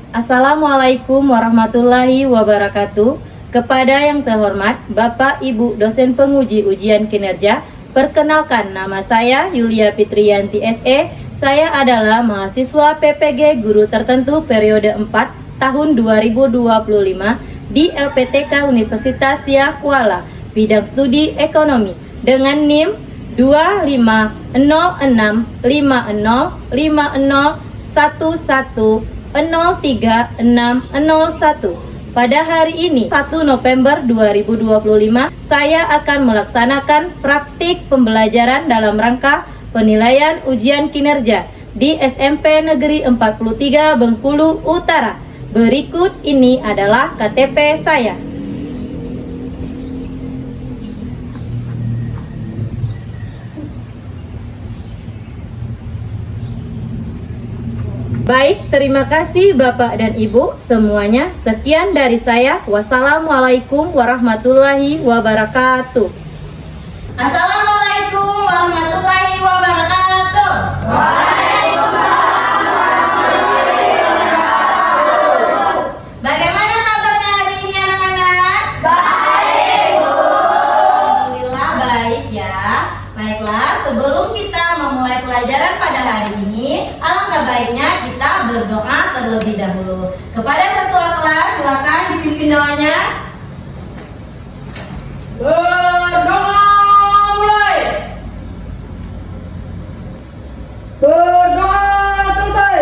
Assalamualaikum warahmatullahi wabarakatuh. Kepada yang terhormat Bapak Ibu dosen penguji ujian kinerja, perkenalkan nama saya Yulia Fitriyanti SE. Saya adalah mahasiswa PPG Guru Tertentu periode 4 tahun 2025 di LPTK Universitas Siak Kuala, bidang studi ekonomi dengan NIM 2506505011036001. Pada hari ini 1 November 2025 saya akan melaksanakan praktik pembelajaran dalam rangka penilaian ujian kinerja di SMP Negeri 43 Bengkulu Utara. Berikut ini adalah KTP saya. Baik, terima kasih Bapak dan Ibu semuanya. Sekian dari saya. Wassalamualaikum warahmatullahi wabarakatuh. Assalamualaikum warahmatullahi wabarakatuh. Waalaikumsalam warahmatullahi wabarakatuh. Bagaimana kabarnya hari ini anak-anak? Baik, Bu. Alhamdulillah baik ya. Baiklah, sebelum kita memulai pelajaran pada hari ini, alangkah baiknya kita berdoa terlebih dahulu. Kepada ketua kelas, silakan dipimpin doanya. Berdoa mulai. Berdoa selesai.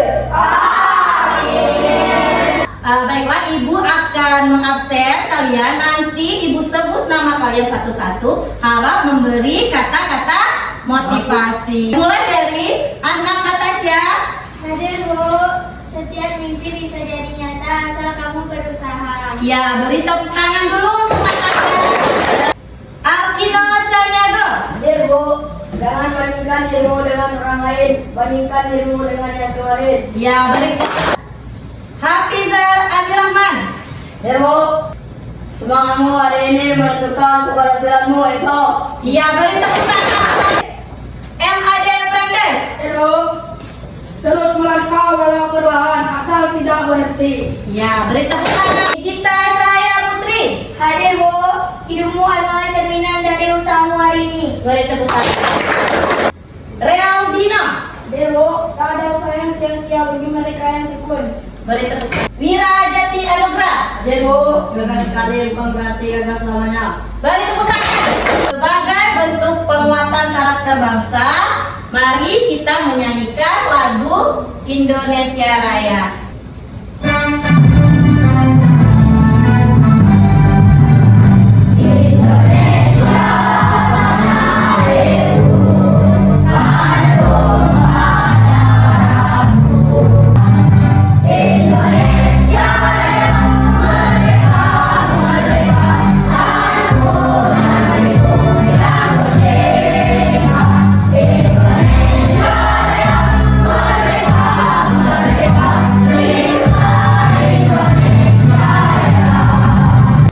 Baiklah, Ibu akan mengabsen kalian. Nanti Ibu sebut nama kalian satu-satu. Harap memberi kata-kata motivasi. Mulai dari anak Natasha. Hadir, Bu. Setiap mimpi bisa jadi nyata asal kamu berusaha. Ya, beri tepuk tangan dulu untuk Natasha. Alkino Caniago. Hadir, Bu. Jangan bandingkan dirimu dengan orang lain, bandingkan dirimu dengan yang kemarin. Ya, beri. Hafizal Abdirrahman. Hadir, Bu. Semangatmu hari ini menentukan keberhasilanmu esok. Ya, beri tepuk tangan. MAD Prendes. Hadir, Bu. Terus melangkah walau perlahan, asal tidak berhenti. Ya, beri tepuk tangan. Gita Cahaya Putri. Hadir, Bu. Hidupmu adalah cerminan dari usahamu hari ini. Beri tepuk tangan. Real Dino. Hadir, Bu. Tak ada usaha yang sia-sia bagi mereka yang tekun. Beri tepuk tangan. Wira Jati Anugrah. Hadir, Bu. Gagal sekali bukan berarti gagal selamanya. Beri tepuk tangan. Sebagai bentuk penguatan karakter bangsa, mari kita menyanyikan lagu Indonesia Raya.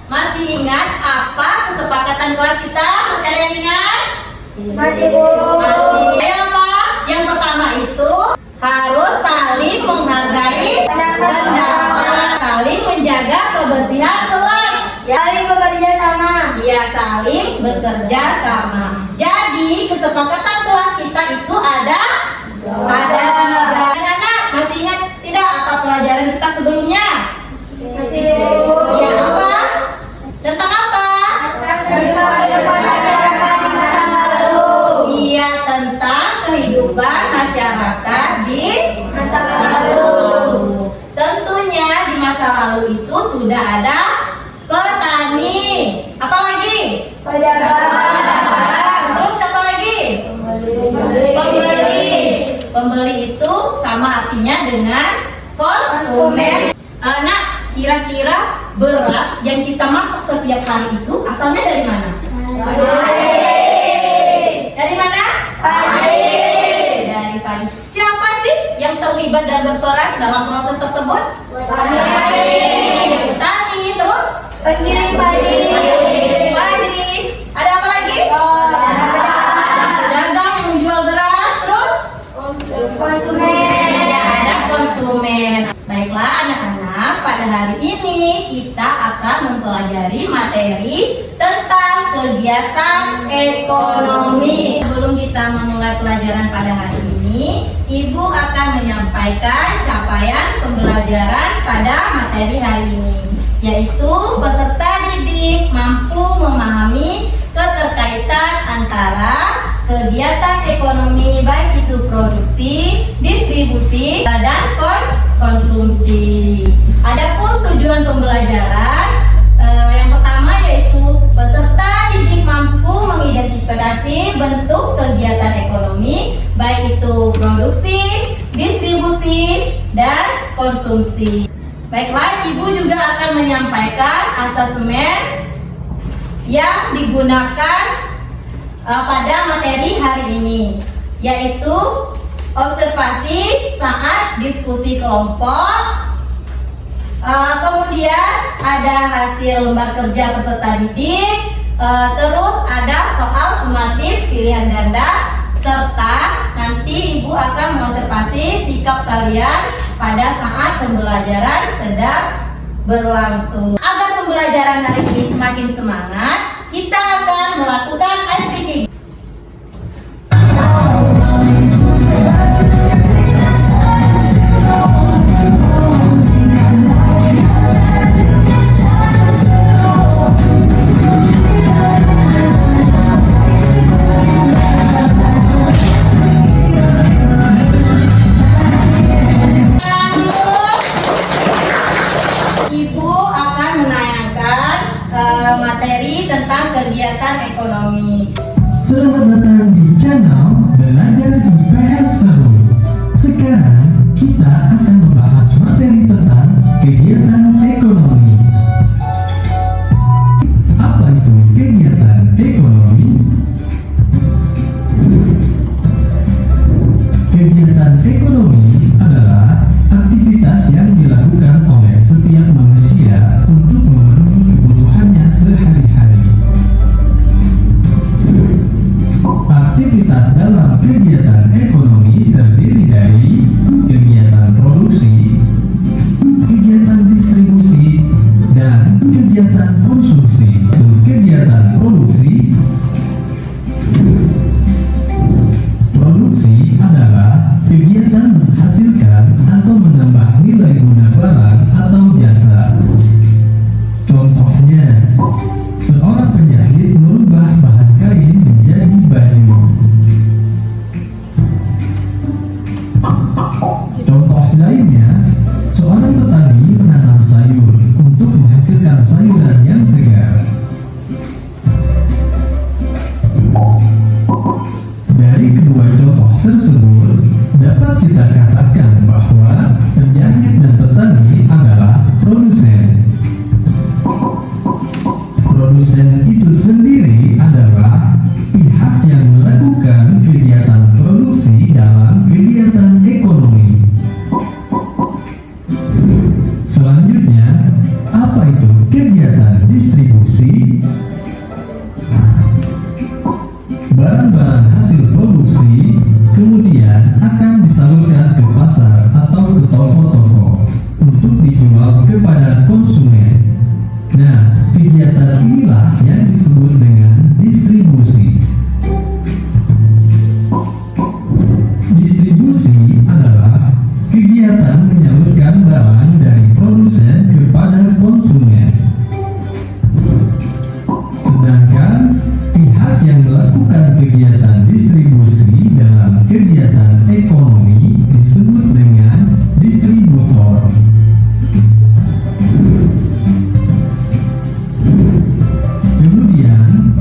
Masih ingat apa kesepakatan kelas kita? Masih ada yang ingat? Masih, Bu. Masih. Ayo apa? Yang pertama itu harus saling menghargai pendapat, saling menjaga kebersihan kelas. Ya, Saling bekerja sama. iya, saling bekerja sama. Jadi kesepakatan kelas kita itu ada tiga. Anak-anak masih ingat tidak apa pelajaran kita sebelumnya? Masih, Bu. Iya, apa? Tentang apa? Kehidupan masyarakat di masa lalu. Iya, tentang kehidupan masyarakat di Masa lalu. Tentunya di masa lalu itu sudah ada petani. Apalagi? Pedagang. Terus apa lagi? Pembeli. Pembeli itu sama artinya dengan konsumen. Nah, kira-kira beras yang kita masak setiap hari itu asalnya dari mana? Dari mana? Dari padi. Siapa sih yang terlibat dan berperan dalam proses tersebut? Petani. Terus? Penggiling padi. Padi. Ada apa lagi? Pedagang yang menjual beras. Terus? Konsumen. Ya, ada konsumen. Baiklah, anak-anak, pada hari ini kita akan mempelajari materi tentang kegiatan ekonomi. Sebelum kita memulai pelajaran pada hari ini, Ibu akan menyampaikan capaian pembelajaran pada materi hari ini, yaitu peserta didik mampu memahami keterkaitan antara kegiatan ekonomi, baik itu produksi, distribusi, dan konsumsi. Adapun tujuan pembelajaran yang pertama yaitu peserta didik mampu mengidentifikasi bentuk kegiatan ekonomi, baik itu produksi, distribusi, dan konsumsi. Baiklah, Ibu juga akan menyampaikan asesmen yang digunakan pada materi hari ini, yaitu observasi saat diskusi kelompok, kemudian ada hasil lembar kerja peserta didik, terus ada soal sumatif pilihan ganda, serta nanti Ibu akan mengobservasi sikap kalian pada saat pembelajaran sedang berlangsung. Agar pembelajaran hari ini semakin semangat, kita akan melakukan ice breaking. Ibu akan menayangkan materi tentang kegiatan ekonomi. Selamat datang di channel Belajar IPS Seru. Sekarang kita akan membahas materi tentang kegiatan ekonomi. Apa itu kegiatan ekonomi? Kegiatan ekonomi adalah aktivitas yang dilakukan oleh setiap manusia untuk memenuhi kebutuhannya sehari-hari. Aktivitas dalam kegiatan ekonomi terdiri dari kegiatan produksi, kegiatan distribusi, dan kegiatan konsumsi. Kegiatan produksi adalah kegiatan menghasilkan atau menambah nilai guna barang atau jasa. Contohnya, seorang penjahit merubah bahan kain menjadi baju. Contoh lainnya, seorang petani menanam sayur untuk menghasilkan sayuran yang segar. Dari kedua contoh tersebut, dapat kita katakan bahwa penjahit dan petani adalah produsen. Produsen itu sendiri adalah pihak yang melakukan kegiatan produksi dalam kegiatan ekonomi. Selanjutnya, apa itu kegiatan distribusi? Barang-barang hasil produksi kemudian akan disalurkan ke pasar atau ke toko-toko untuk dijual kepada konsumen. Nah, kegiatan inilah yang disebut dengan distribusi. Distribusi adalah kegiatan menyalurkan barang dari produsen kepada konsumen. Sedangkan pihak yang melakukan kegiatan distribusi dalam kegiatan ekonomi disebut dengan distributor. Kemudian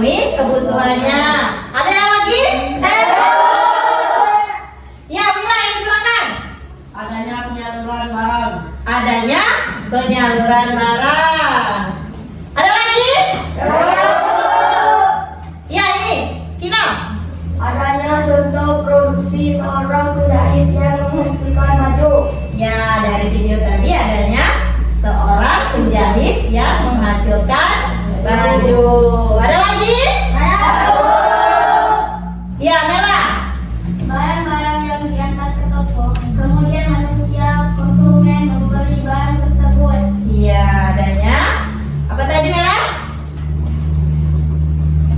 memenuhi kebutuhannya. Ada yang lagi? Ya, Mila yang di belakang. Adanya penyaluran barang. Adanya penyaluran barang. Ada lagi? Ya, ini Kina. Adanya contoh produksi seorang penjahit yang menghasilkan baju. Ya, dari video tadi adanya seorang penjahit yang menghasilkan baju. Ada lagi? Ya, Mela. Barang-barang yang diantar ke toko, kemudian manusia konsumen membeli barang tersebut. Iya, adanya apa tadi, Mela?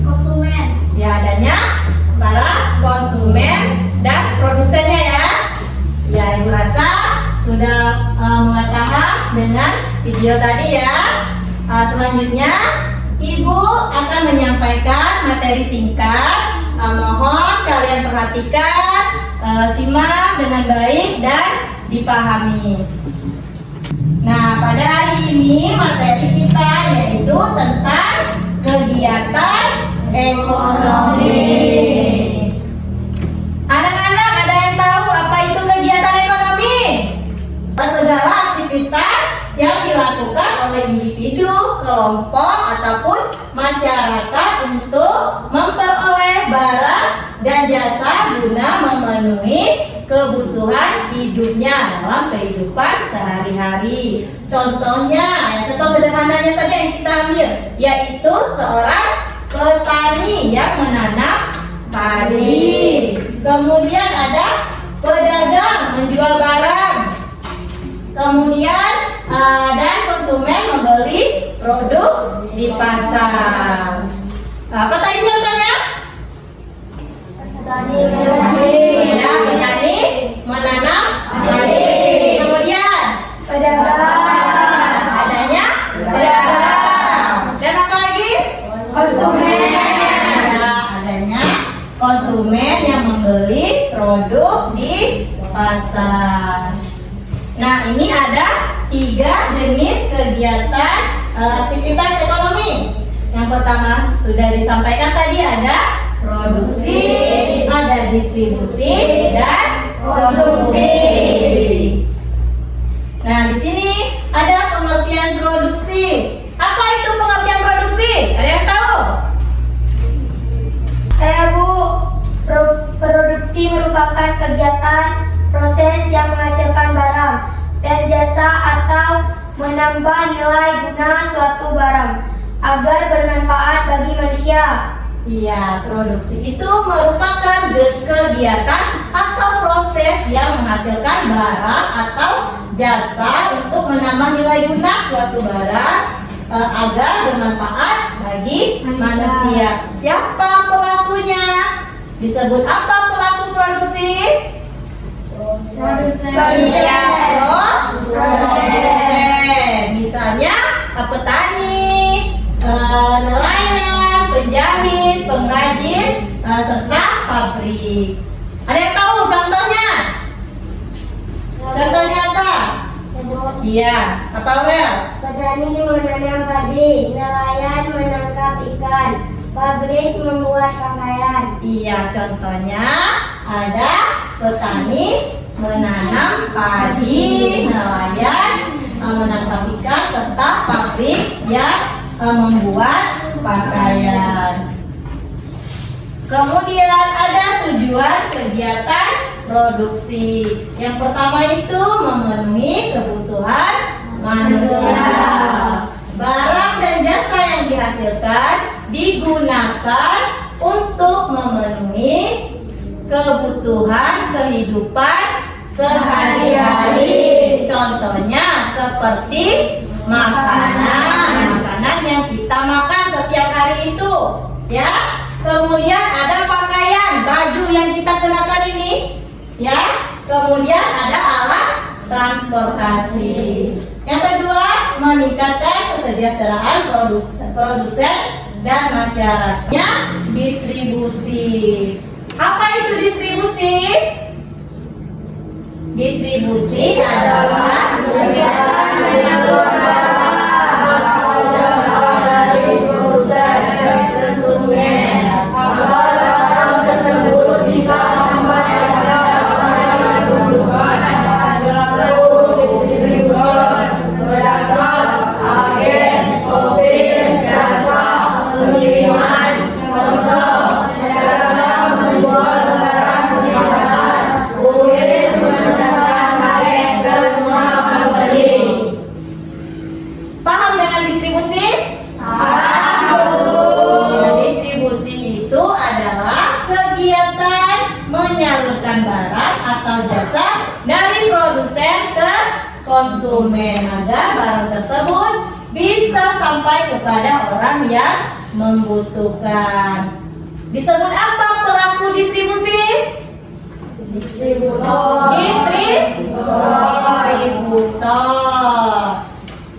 Konsumen. Ya, adanya para konsumen dan produsennya ya. Ya, Ibu rasa sudah mulai paham dengan video tadi ya. Selanjutnya Ibu akan menyampaikan materi singkat. Mohon kalian perhatikan, simak dengan baik dan dipahami. Nah, pada hari ini materi kita yaitu tentang kegiatan ekonomi. Anak-anak, ada yang tahu apa itu kegiatan ekonomi? Segala aktivitas yang dilakukan oleh individu, kelompok, ataupun masyarakat untuk memperoleh barang dan jasa guna memenuhi kebutuhan hidupnya dalam kehidupan sehari-hari. Contohnya, contoh sederhananya saja yang kita ambil, yaitu seorang petani yang menanam padi. Kemudian ada pedagang menjual barang. Kemudian dan konsumen membeli produk di pasar. Apa tadi contohnya? Petani Ya, petani menanam padi. Kemudian pedagang, adanya pedagang. Dan apa lagi? konsumen, Ya, adanya konsumen yang membeli produk di pasar. Nah, ini ada 3 jenis kegiatan aktivitas ekonomi. Yang pertama sudah disampaikan tadi, ada produksi, ada distribusi, dan konsumsi. Nah, di sini ada pengertian produksi. Apa itu pengertian produksi? Ada yang tahu? Saya Bu, produksi merupakan kegiatan proses yang menghasilkan barang dan jasa atau menambah nilai guna suatu barang agar bermanfaat bagi manusia. Iya, produksi itu merupakan kegiatan atau proses yang menghasilkan barang atau jasa untuk menambah nilai guna suatu barang agar bermanfaat bagi manusia. Siapa pelakunya? Disebut apa pelaku produksi? Iya, produsen. Misalnya petani, nelayan, penjahit, pengrajin, serta pabrik. Ada yang tahu contohnya? Contohnya apa? Iya, apa Wel? Petani menanam padi, nelayan menangkap ikan, pabrik membuat pakaian. Iya, contohnya ada petani menanam padi, nelayan menangkap ikan, serta pabrik yang membuat pakaian. Kemudian ada tujuan kegiatan produksi. Yang pertama itu memenuhi kebutuhan manusia. Barang dan jasa yang dihasilkan digunakan untuk memenuhi kebutuhan kehidupan sehari-hari. Contohnya seperti makanan yang kita makan setiap hari itu, ya. Kemudian ada pakaian, baju yang kita kenakan ini, ya. Kemudian ada alat transportasi. Yang kedua, meningkatkan kesejahteraan produsen dan masyarakatnya. Distribusi. Apa itu distribusi? Distribusi adalah kegiatan menyalurkan barang atau jasa dari produsen dan konsumen menyalurkan barang atau jasa dari produsen ke konsumen agar barang tersebut bisa sampai kepada orang yang membutuhkan. Disebut apa pelaku distribusi? Distributor. Distributor.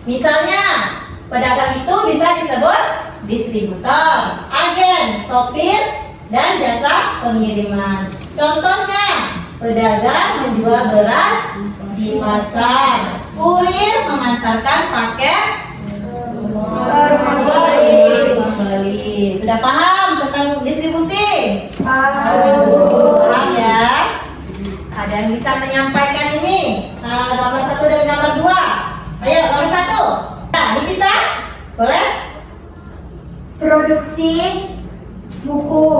Misalnya, pedagang itu bisa disebut distributor, agen, sopir, dan jasa pengiriman. Contohnya, pedagang menjual beras di pasar, kurir mengantarkan paket pembeli. Sudah paham tentang distribusi? Paham ya? Ada yang bisa menyampaikan ini? Gambar 1 dan gambar 2. Ayo, gambar 1. Nah, Nikita, boleh? Produksi buku,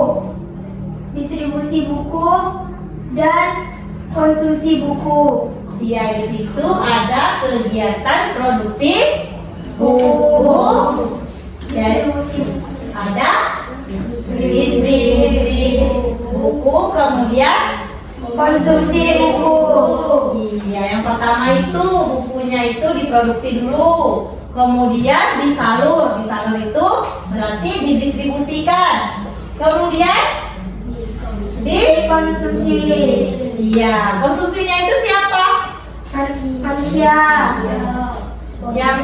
distribusi buku, dan konsumsi buku. Iya, di situ ada kegiatan produksi buku. Ya, Distribusi buku. ada distribusi buku, kemudian Konsumsi buku. iya, yang pertama itu bukunya itu diproduksi dulu, kemudian disalur. Disalur itu berarti didistribusikan. Kemudian Dikonsumsi. iya, konsumsinya itu siapa? Manusia. Yang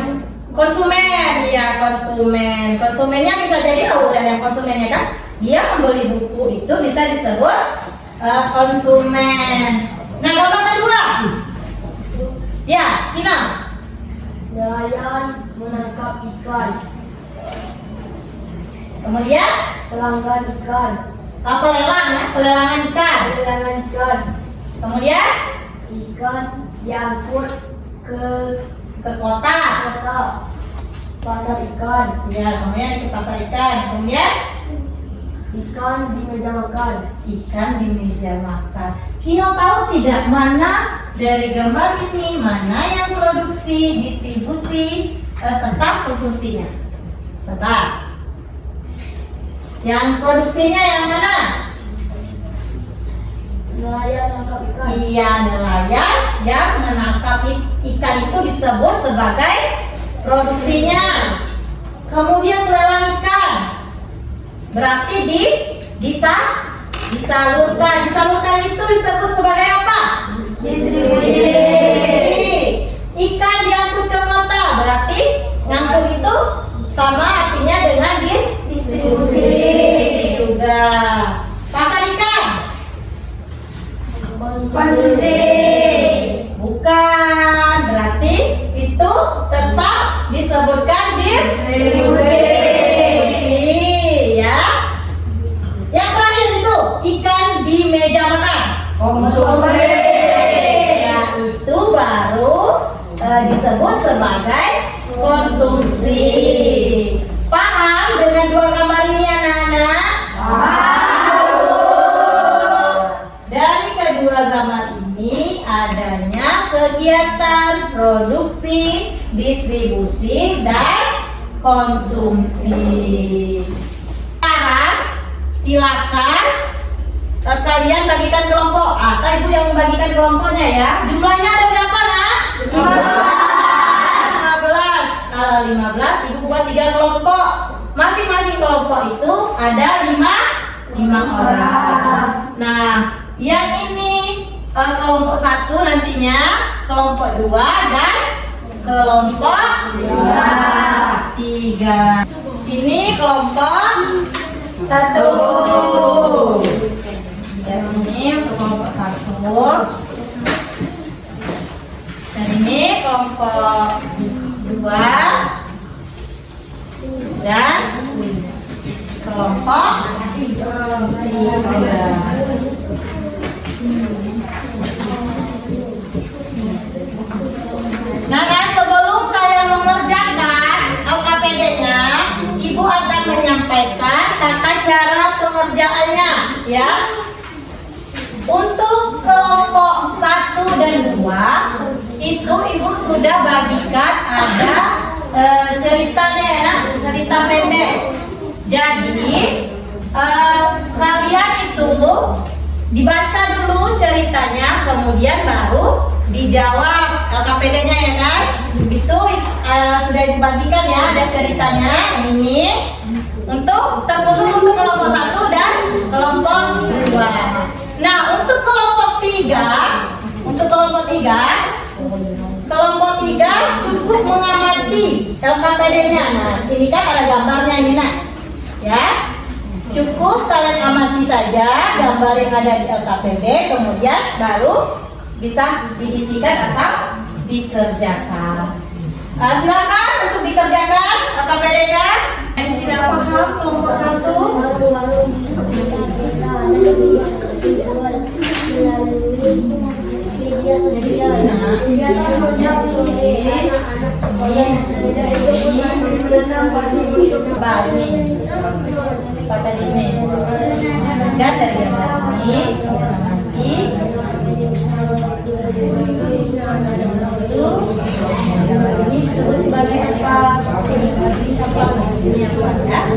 konsumen, ya konsumen. Konsumennya bisa jadi udah yang konsumennya kan, dia membeli buku itu bisa disebut konsumen. Nah, gambar kedua, ya, Kina. Nelayan menangkap ikan. Kemudian Pelanggan ikan. pelelang ya, pelelangan ikan. Pelelangan ikan. Kemudian Ikan diangkut ke ke kota. kota. Pasar ikan. Ya, kemudian ke pasar ikan. Kemudian Ikan di meja makan. ikan di meja makan. Kino tahu tidak mana dari gambar ini mana yang produksi, distribusi, serta konsumsinya? Coba. Yang produksinya yang mana? Nelayan menangkap ikan. Iya, nelayan yang menangkap ikan itu disebut sebagai produksinya. Kemudian pelelang ikan berarti disalurkan. Disalurkan itu disebut sebagai apa? Distribusi. Ikan diangkut ke kota berarti ngangkut itu sama artinya dengan Distribusi. juga. Pasar ikan Konsumsi. bukan, berarti itu tetap disebutkan distribusi ya. Yang terakhir itu ikan di meja makan, konsumsi. Ya, itu baru disebut sebagai konsumsi. Paham dengan dua gambar ini anak-anak? Dari kedua gambar ini adanya kegiatan produksi, distribusi, dan konsumsi. Sekarang silakan kalian bagikan kelompok. Atau ibu yang membagikan kelompoknya ya. Jumlahnya ada berapa nak? 15. Kalau 15 ibu buat 3 kelompok. Masing-masing kelompok itu ada 5 orang. Nah, yang ini kelompok 1 nantinya, kelompok 2 dan kelompok 3. Ini kelompok 1. Dan ini untuk kelompok 1. Dan ini kelompok 2 dan kelompok 3. Nah, sebelum kalian mengerjakan LKPD-nya, Ibu akan menyampaikan tata cara pengerjaannya, ya. Untuk kelompok 1 dan 2 itu Ibu sudah bagikan ada ceritanya ya, nak, cerita pendek. Jadi kalian itu dibaca dulu ceritanya, kemudian baru dijawab LKPD-nya ya kan. Itu sudah dibagikan ya, ada ceritanya ini untuk terkhusus untuk kelompok 1 dan kelompok 2. Nah, untuk kelompok 3 cukup mengamati LKPD-nya. Nah, di sini kan ada gambarnya ini nak. Ya. Cukup kalian amati saja gambar yang ada di LKPD, kemudian baru bisa diisikan atau dikerjakan. Silakan untuk dikerjakan LKPD-nya. Yang tidak paham kelompok 1. Media sosial. Pada ini dan dari gambar ini nanti itu gambar ini disebut sebagai apa? Ini apa ya?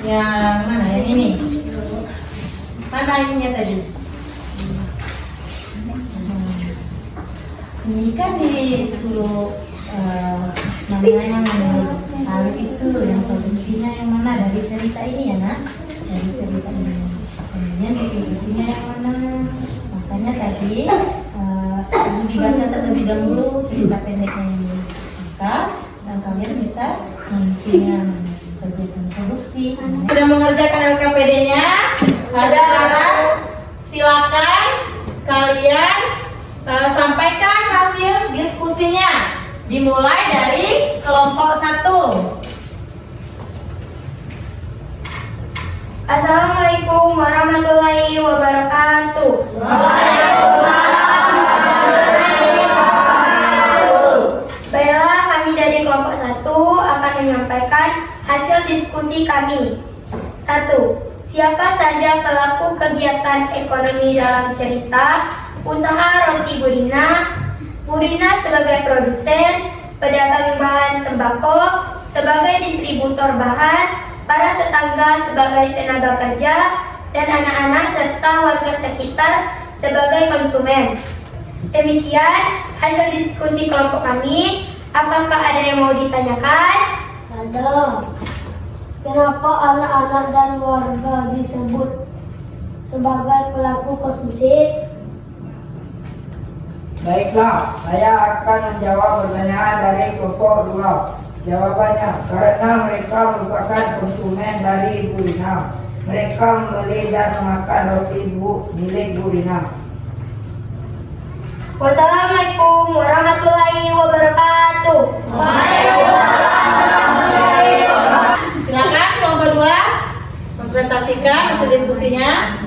Yang mana? Yang ini? Mana ininya tadi? Ini kan disuruh mana yang itu yang produksinya yang mana dari cerita ini ya nak? Dari cerita ini. Kemudian distribusinya yang mana? Makanya tadi dibaca terlebih dahulu cerita pendeknya ini. Maka dan kalian bisa mengisinya kegiatan produksi. Sudah mengerjakan LKPD-nya? Sekarang silakan kalian sampaikan hasil diskusinya. Dimulai dari kelompok 1. Assalamualaikum warahmatullahi wabarakatuh. Baiklah, kami dari kelompok 1 akan menyampaikan hasil diskusi kami. 1. Siapa saja pelaku kegiatan ekonomi dalam cerita usaha roti Burina? Burina sebagai produsen, pedagang bahan sembako, sebagai distributor bahan, para tetangga sebagai tenaga kerja, dan anak-anak serta warga sekitar sebagai konsumen. Demikian hasil diskusi kelompok kami. Apakah ada yang mau ditanyakan? Ada. Kenapa anak-anak dan warga disebut sebagai pelaku konsumsi? Baiklah, saya akan menjawab pertanyaan dari kelompok 2. Jawabannya, karena mereka merupakan konsumen dari Burina. Mereka membeli dan memakan roti milik Burina. Wassalamualaikum warahmatullahi wabarakatuh. Silakan kelompok 2 mempresentasikan hasil diskusinya.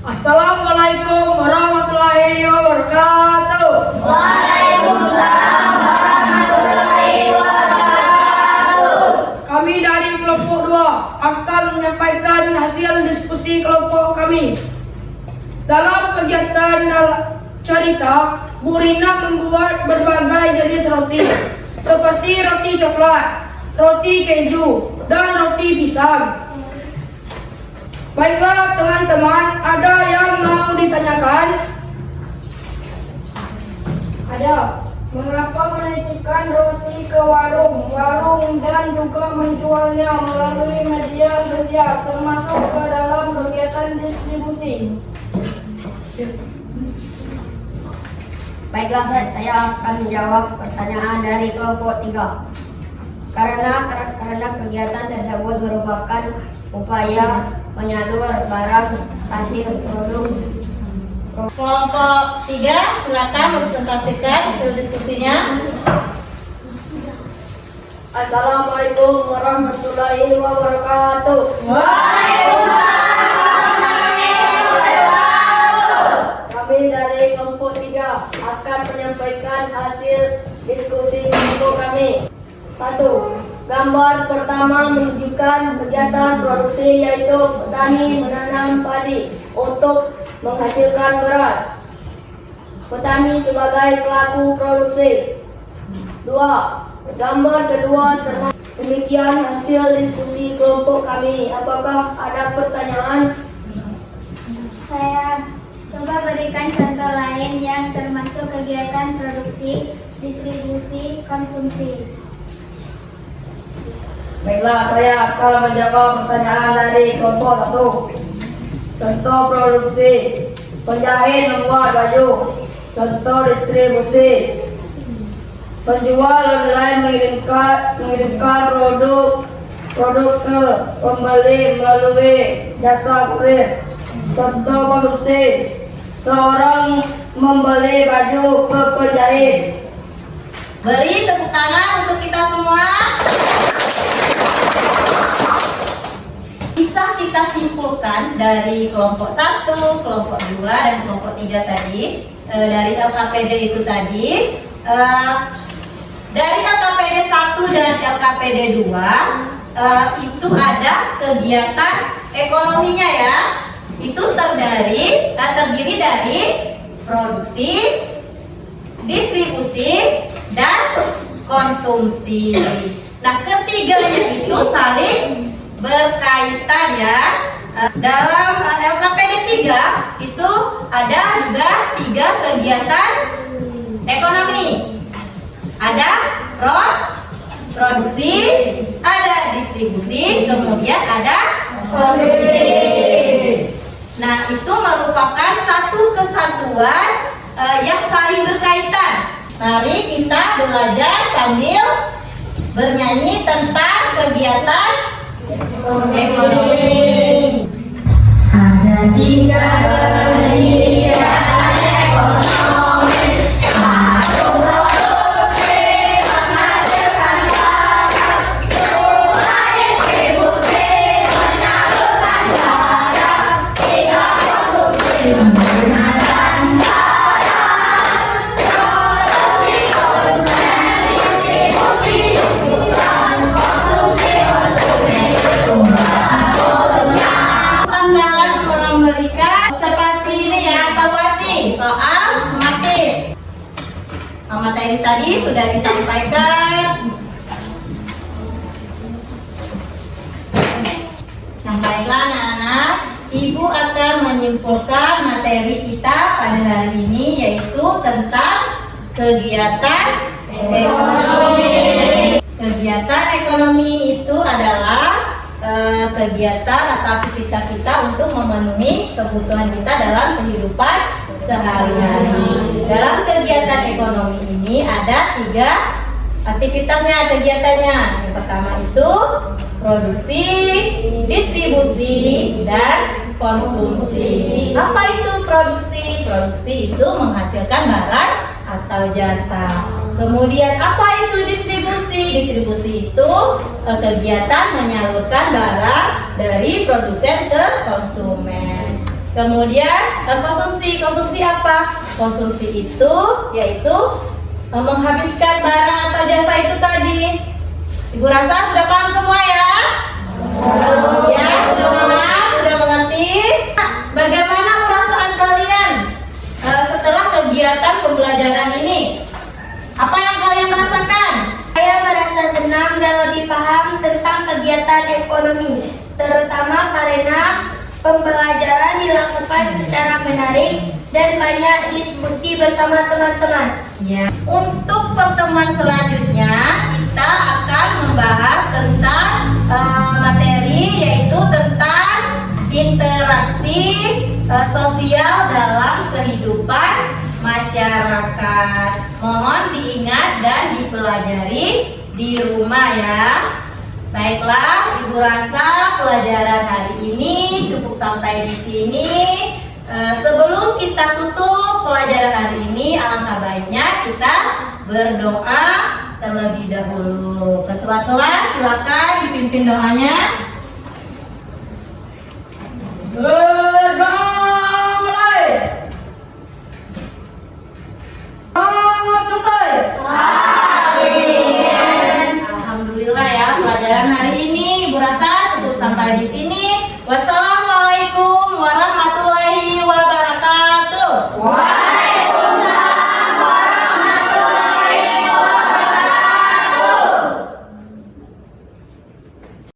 Assalamualaikum warahmatullahi wabarakatuh. Waalaikumsalam warahmatullahi wabarakatuh. Kami dari kelompok 2 akan menyampaikan hasil diskusi kelompok kami. Dalam kegiatan cerita, Burina membuat berbagai jenis roti, seperti roti coklat, roti keju, dan roti pisang. Baiklah teman-teman, ada yang mau ditanyakan? Ada. Mengapa menitipkan roti ke warung dan juga menjualnya melalui media sosial, termasuk ke dalam kegiatan distribusi? Baiklah, saya akan menjawab pertanyaan dari kelompok 3. Karena kegiatan tersebut merupakan upaya menyalur barang hasil produk. Kelompok 3 silakan mempresentasikan hasil diskusinya. Assalamualaikum warahmatullahi wabarakatuh. Kami dari kelompok 3 akan menyampaikan hasil diskusi kelompok kami. 1. Gambar pertama menunjukkan kegiatan produksi, yaitu petani menanam padi untuk menghasilkan beras. Petani sebagai pelaku produksi. 2. Gambar kedua termasuk. Demikian hasil diskusi kelompok kami. Apakah ada pertanyaan? Saya coba berikan contoh lain yang termasuk kegiatan produksi, distribusi, konsumsi. Baiklah, saya akan menjawab pertanyaan dari kelompok 1. Contoh produksi, penjahit membuat baju. Contoh distribusi, penjual online mengirimkan produk ke pembeli melalui jasa kurir. Contoh konsumsi, seorang membeli baju ke penjahit. Beri tepuk tangan untuk kita semua. Bisa kita simpulkan dari kelompok 1, kelompok 2, dan kelompok 3 tadi, dari LKPD itu tadi, dari LKPD 1 dan LKPD 2 itu ada kegiatan ekonominya ya. Itu terdiri dari produksi, distribusi, dan konsumsi. Nah, ketiganya itu saling berkaitan ya. Dalam LKPD 3 itu ada juga 3 kegiatan ekonomi. Ada produksi, ada distribusi, kemudian ada konsumsi. Nah, itu merupakan satu kesatuan yang saling berkaitan. Mari kita belajar sambil bernyanyi tentang kegiatan ekonomi. Ada 3 kegiatan ekonomi. Satu produksi menghasilkan barang, 2 distribusi menyalurkan barang, 3 konsumsi menggunakan barang. Produksi konsumen, distribusi distribusi, konsumsi akan memberikan observasi ini ya, evaluasi soal SMARTIT. Materi tadi sudah disampaikan. Yang baiklah anak-anak, Ibu akan menyimpulkan materi kita pada hari ini, yaitu tentang kegiatan ekonomi. Kegiatan ekonomi itu adalah kegiatan atau aktivitas kita untuk memenuhi kebutuhan kita dalam kehidupan sehari-hari. Dalam kegiatan ekonomi ini ada 3 aktivitasnya, kegiatannya. Yang pertama itu produksi, distribusi, dan konsumsi. Apa itu produksi? Produksi itu menghasilkan barang atau jasa. Kemudian apa itu distribusi? Distribusi itu kegiatan menyalurkan barang dari produsen ke konsumen. Kemudian konsumsi. Konsumsi apa? Konsumsi itu yaitu menghabiskan barang atau jasa itu tadi. Ibu rasa sudah paham semua ya? Ya, sudah paham, sudah mengerti. Bagaimana perasaan kalian setelah kegiatan pembelajaran ini? Apa yang kalian rasakan? Saya merasa senang dan lebih paham tentang kegiatan ekonomi, terutama karena pembelajaran dilakukan secara menarik dan banyak diskusi bersama teman-teman. Ya. Untuk pertemuan selanjutnya kita akan membahas tentang materi, yaitu tentang interaksi sosial dalam kehidupan masyarakat. Mohon diingat dan dipelajari di rumah ya. Baiklah, Ibu rasa pelajaran hari ini cukup sampai di sini. Sebelum kita tutup pelajaran hari ini, alangkah baiknya kita berdoa terlebih dahulu. Ketua kelas silakan dipimpin doanya.